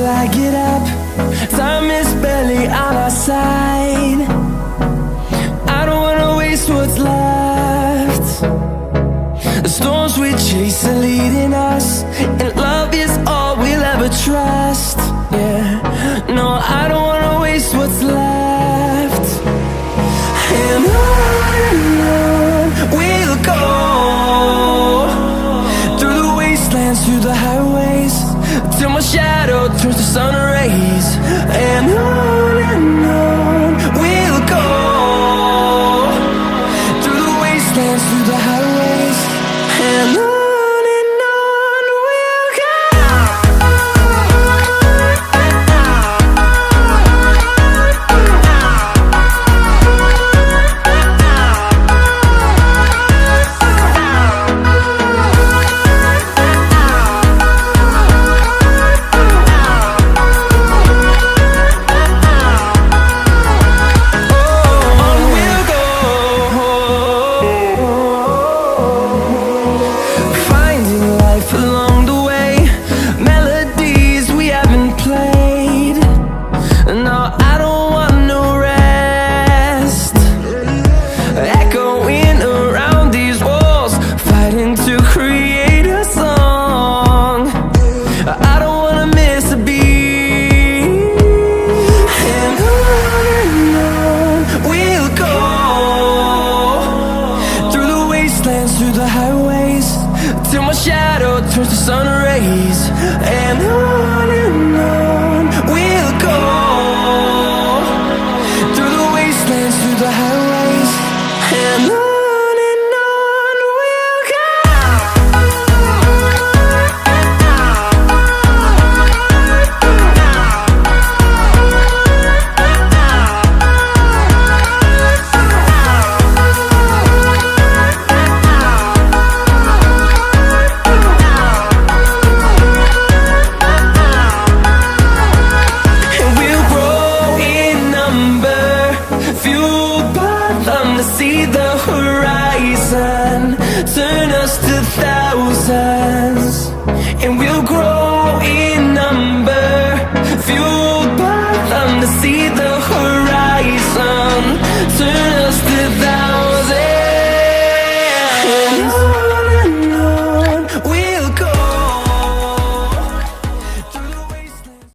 I get up. Time is barely on our side. I don't wanna waste what's left. The storms we chase are leading us, and love is all we'll ever trust. Yeah, no, I don't wanna waste what's left. And on we'll go, through the wastelands, through the highways, till my shadow turns to sun rays.